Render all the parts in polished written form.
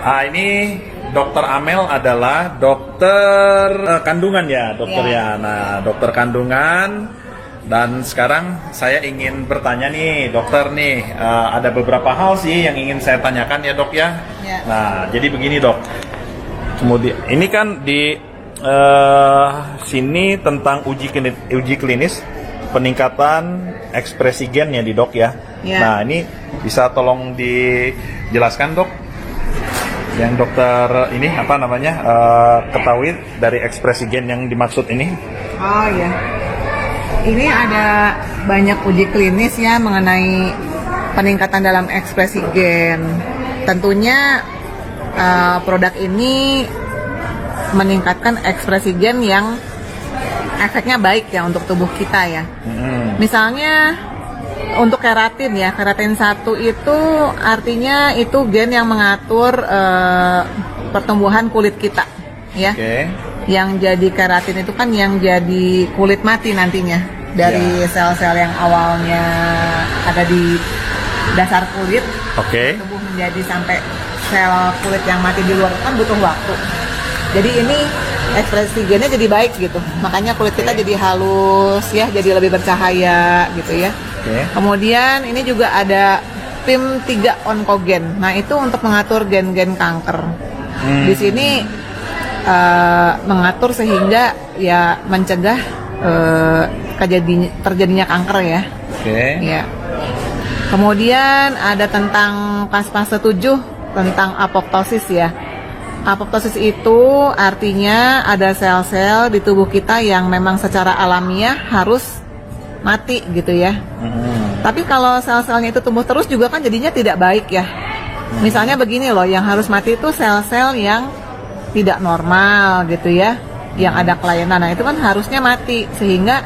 Ini Dokter Amel adalah dokter kandungan ya, dokter ya. Nah, dokter kandungan. Dan sekarang saya ingin bertanya nih, dokter nih, ada beberapa hal sih yang ingin saya tanyakan ya dok ya. Nah, jadi begini dok. Kemudian ini kan di sini tentang uji klinis peningkatan ekspresi gennya di dok ya. Nah, ini bisa tolong dijelaskan dok, yang dokter ini apa namanya ketahui dari ekspresi gen yang dimaksud ini? Oh ya, ini ada banyak uji klinis ya mengenai peningkatan dalam ekspresi gen. Tentunya produk ini meningkatkan ekspresi gen yang efeknya baik ya untuk tubuh kita ya. Misalnya untuk keratin ya, keratin 1 itu artinya itu gen yang mengatur pertumbuhan kulit kita ya. Yang jadi keratin itu kan yang jadi kulit mati nantinya dari sel-sel yang awalnya ada di dasar kulit, tumbuh menjadi sampai sel kulit yang mati di luar kan butuh waktu. Jadi ini ekspresi gennya jadi baik gitu, makanya kulit kita jadi halus ya, jadi lebih bercahaya gitu ya. Kemudian ini juga ada tim 3 onkogen. Nah itu untuk mengatur gen-gen kanker. Di sini mengatur sehingga ya mencegah terjadinya kanker ya. Ya. Kemudian ada tentang fase 7 tentang apoptosis ya. Apoptosis itu artinya ada sel-sel di tubuh kita yang memang secara alamiah harus mati gitu ya. Tapi kalau sel-selnya itu tumbuh terus juga kan jadinya tidak baik ya. Misalnya begini loh, yang harus mati itu sel-sel yang tidak normal gitu ya, yang ada kelainan. Nah itu kan harusnya mati, sehingga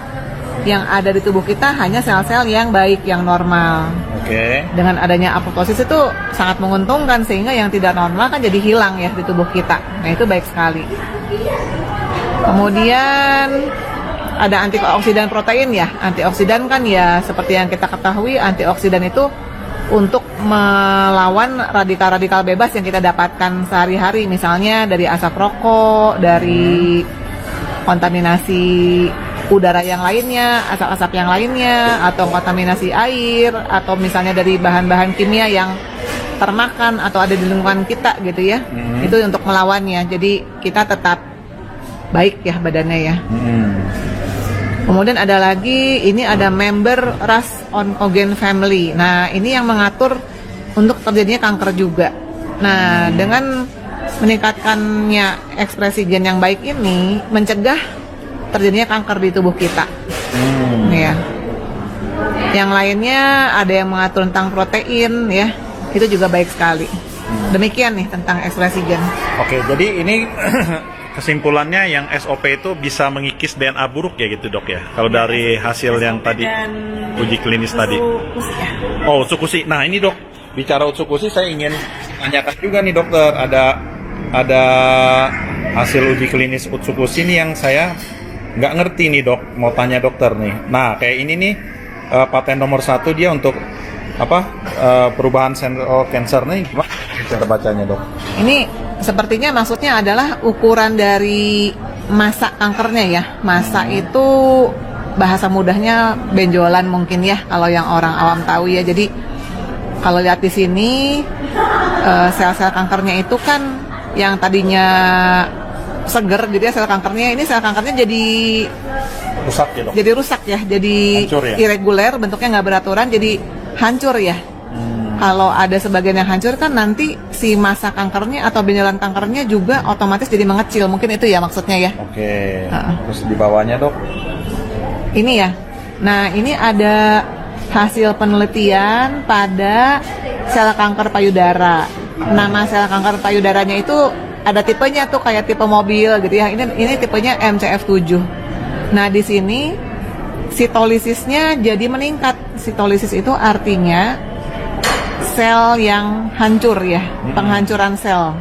yang ada di tubuh kita hanya sel-sel yang baik, yang normal. Dengan adanya apoptosis itu sangat menguntungkan, sehingga yang tidak normal kan jadi hilang ya di tubuh kita. Nah itu baik sekali. Kemudian ada antioksidan protein ya. Antioksidan kan ya seperti yang kita ketahui, antioksidan itu untuk melawan radikal-radikal bebas yang kita dapatkan sehari-hari, misalnya dari asap rokok, dari kontaminasi udara yang lainnya, asap-asap yang lainnya, atau kontaminasi air, atau misalnya dari bahan-bahan kimia yang termakan atau ada di lingkungan kita gitu ya. Itu untuk melawannya, jadi kita tetap baik ya badannya ya. Kemudian ada lagi, ini ada member RAS oncogen family. Nah, ini yang mengatur untuk terjadinya kanker juga. Nah, dengan meningkatkannya ekspresi gen yang baik ini, mencegah terjadinya kanker di tubuh kita. Ya. Yang lainnya ada yang mengatur tentang protein ya. Itu juga baik sekali. Demikian nih tentang ekspresi gen. Oke, jadi ini kesimpulannya yang SOP itu bisa mengikis DNA buruk ya gitu dok ya, kalau dari hasil yang tadi uji klinis tadi. Oh, Utsukushi. Nah ini dok, bicara Utsukushi saya ingin tanyakan juga nih dokter, ada hasil uji klinis Utsukushi ini yang saya nggak ngerti nih dok, mau tanya dokter nih. Nah kayak ini nih paten nomor 1 dia untuk perubahan sel cancer nih, gimana cara bacanya dok? Ini sepertinya maksudnya adalah ukuran dari masa kankernya ya. Masa itu bahasa mudahnya benjolan mungkin ya kalau yang orang awam tahu ya. Jadi kalau lihat di sini sel-sel kankernya itu kan yang tadinya seger, jadi sel kankernya ini sel kankernya jadi rusak ya dok. Jadi rusak ya, jadi hancur, ya? Irregular, bentuknya nggak beraturan, jadi hancur ya. Kalau ada sebagian yang hancur kan nanti si masa kankernya atau benjolan kankernya juga otomatis jadi mengecil. Mungkin itu ya maksudnya ya. Terus di bawahnya dok? Ini ya. Nah ini ada hasil penelitian pada sel kanker payudara. Nama sel kanker payudaranya itu ada tipenya tuh kayak tipe mobil gitu ya. Ini tipenya MCF7. Nah di sini sitolisisnya jadi meningkat. Sitolisis itu artinya sel yang hancur ya, penghancuran sel.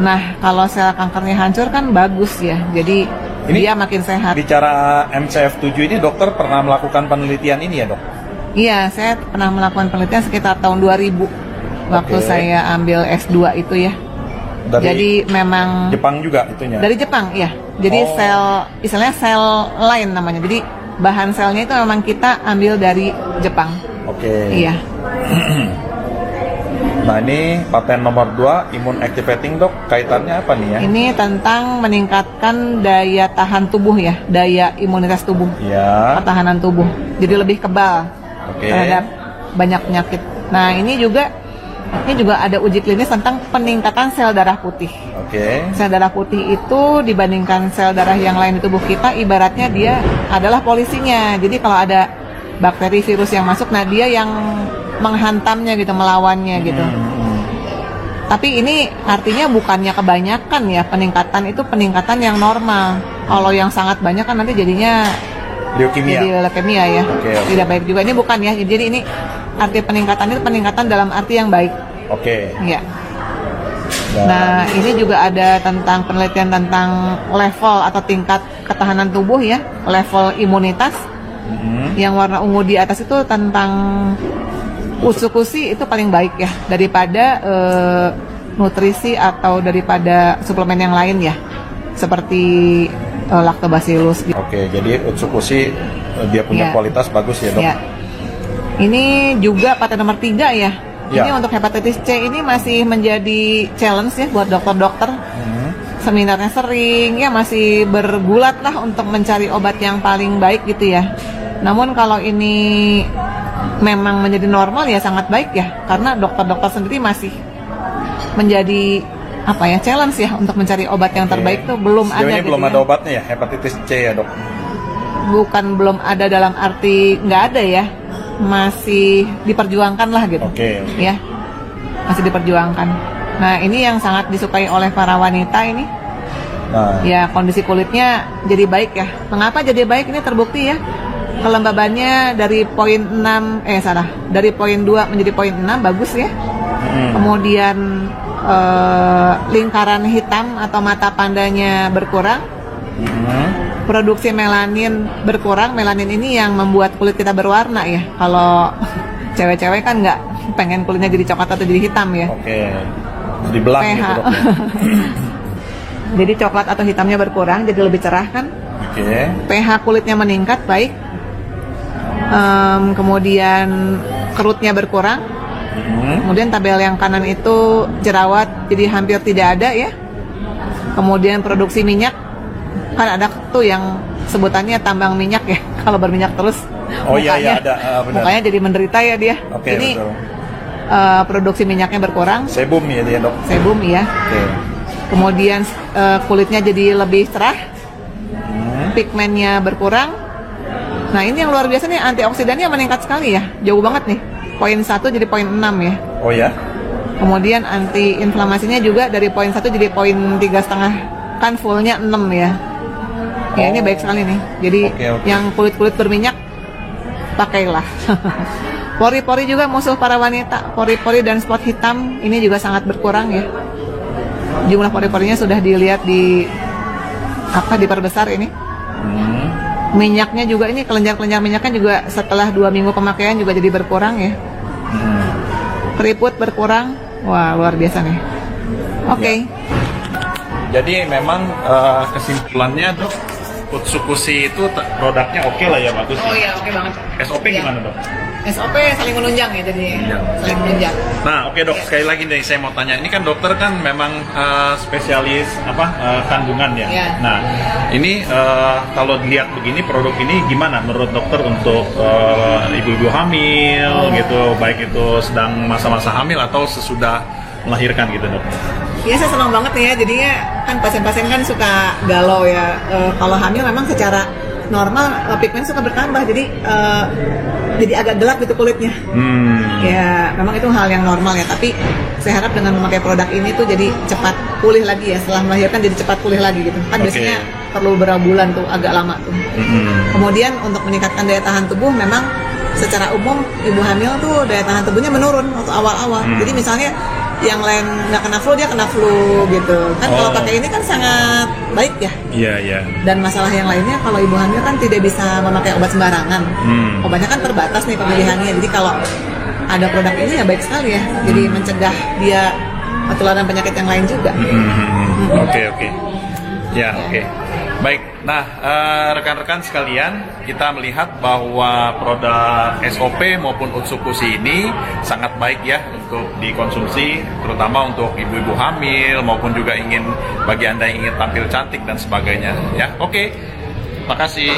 Nah, kalau sel kankernya hancur kan bagus ya, jadi ini dia makin sehat. Bicara MCF7 ini dokter pernah melakukan penelitian ini ya dok? Iya, saya pernah melakukan penelitian sekitar tahun 2000 waktu saya ambil S2 itu ya. Jadi memang Jepang juga itunya. dari Jepang, ya. Jadi Oh. sel, istilahnya sel line namanya. Jadi bahan selnya itu memang kita ambil dari Jepang. Oke. Iya. Nah ini paten nomor 2 immune activating dok, kaitannya apa nih ya? Ini tentang meningkatkan daya tahan tubuh ya, daya imunitas tubuh, Ya. pertahanan tubuh. Jadi lebih kebal Oke. terhadap banyak penyakit. Nah ini juga ada uji klinis tentang peningkatan sel darah putih. Oke. Sel darah putih itu dibandingkan sel darah yang lain di tubuh kita, ibaratnya dia adalah polisinya. Jadi kalau ada bakteri, virus yang masuk, nah dia yang menghantamnya gitu, melawannya gitu. Tapi ini artinya bukannya kebanyakan ya, peningkatan itu peningkatan yang normal. Kalau yang sangat banyak kan nanti jadinya Leukemia. jadi leukemia ya. Oke. Tidak baik juga. Ini bukan ya. Jadi ini arti peningkatan itu peningkatan dalam arti yang baik. Oke. Ya. Nah, ini juga ada tentang penelitian tentang level atau tingkat ketahanan tubuh ya, level imunitas. Yang warna ungu di atas itu tentang utsukushi itu paling baik ya daripada nutrisi atau daripada suplemen yang lain ya, seperti lactobacillus gitu. Oke, jadi Utsukushi dia punya Ya. kualitas bagus ya dok. Ya. Ini juga paten nomor 3 ya. Ya. Ini untuk hepatitis C ini masih menjadi challenge ya buat dokter-dokter. Seminarnya sering ya, masih bergulat lah untuk mencari obat yang paling baik gitu ya. Namun kalau ini memang menjadi normal ya sangat baik ya, karena dokter-dokter sendiri masih menjadi apa ya, challenge ya untuk mencari obat yang terbaik tuh belum Sejauh ada ini gitu belum ya. ada obatnya ya hepatitis C ya dok. Bukan belum ada dalam arti nggak ada ya, masih diperjuangkan lah gitu. Oke. Ya, masih diperjuangkan. Nah ini yang sangat disukai oleh para wanita ini. Nah, Ya, kondisi kulitnya jadi baik ya. Mengapa jadi baik? Ini terbukti ya. Kelembabannya dari poin 6, dari poin 2 menjadi poin 6, bagus ya. Kemudian lingkaran hitam atau mata pandanya berkurang. Produksi melanin berkurang. Melanin ini yang membuat kulit kita berwarna ya. Kalau cewek-cewek kan nggak pengen kulitnya jadi coklat atau jadi hitam ya. oke. Dibelah pH. gitu dok. Jadi coklat atau hitamnya berkurang, jadi lebih cerah kan. Oke. pH kulitnya meningkat baik. Kemudian kerutnya berkurang. Kemudian tabel yang kanan itu jerawat jadi hampir tidak ada ya. Kemudian produksi minyak, kan ada tuh yang sebutannya tambang minyak ya. Kalau berminyak terus Oh iya iya ada benar. mukanya jadi menderita ya dia. Oke, Ini betul. produksi minyaknya berkurang, Sebum ya dia dok. sebum ya. Oke. Kemudian kulitnya jadi lebih cerah, pigmennya berkurang. Nah ini yang luar biasa nih, antioksidannya meningkat sekali ya, jauh banget nih. Poin 1 jadi poin 6 ya. Oh ya. Kemudian anti inflamasinya juga dari poin 1 jadi poin 3,5, kan fullnya 6 ya. Ya ini baik sekali nih. Jadi Oke. yang kulit-kulit berminyak pakailah. Pori-pori juga musuh para wanita. Pori-pori dan spot hitam ini juga sangat berkurang ya. Jumlah pori-porinya sudah dilihat diperbesar ini. Minyaknya juga ini, kelenjar-kelenjar minyaknya juga setelah 2 minggu pemakaian juga jadi berkurang ya. Keriput berkurang. Wah, luar biasa nih. Oke. Jadi memang kesimpulannya dok, Utsukushi itu produknya oke lah ya, bagus. Oh iya, oke banget. SOP Iya. gimana dok? SOP saling menunjang ya, jadi saling menunjang. Nah, oke dok, sekali lagi nih saya mau tanya. Ini kan dokter kan memang spesialis kandungan ya. Iya. Nah, ini kalau dilihat begini produk ini gimana menurut dokter untuk ibu-ibu hamil gitu, baik itu sedang masa-masa hamil atau sesudah melahirkan gitu dok? Iya, saya senang banget nih ya. Jadinya kan pasien-pasien kan suka galau ya. Kalau hamil memang secara normal pigmen suka bertambah, jadi agak gelap gitu kulitnya. Ya, memang itu hal yang normal ya. Tapi saya harap dengan memakai produk ini tuh jadi cepat pulih lagi ya. Setelah melahirkan jadi cepat pulih lagi gitu. Kan Oke. biasanya perlu berapa bulan tuh, agak lama tuh. Kemudian untuk meningkatkan daya tahan tubuh, memang secara umum ibu hamil tuh daya tahan tubuhnya menurun waktu awal-awal. Jadi misalnya yang lain nggak kena flu, dia kena flu gitu kan. Kalau pakai ini kan sangat baik ya. Iya, iya. Dan masalah yang lainnya, kalau ibu hamil kan tidak bisa memakai obat sembarangan. Obatnya kan terbatas nih pemilihannya. Jadi kalau ada produk ini ya baik sekali ya. Jadi mencegah dia ketularan penyakit yang lain juga. Oke. Ya, oke. Baik, nah rekan-rekan sekalian, kita melihat bahwa produk SOP maupun Utsukushi ini sangat baik ya untuk dikonsumsi, terutama untuk ibu-ibu hamil maupun juga bagi Anda yang ingin tampil cantik dan sebagainya. Ya, oke. Makasih.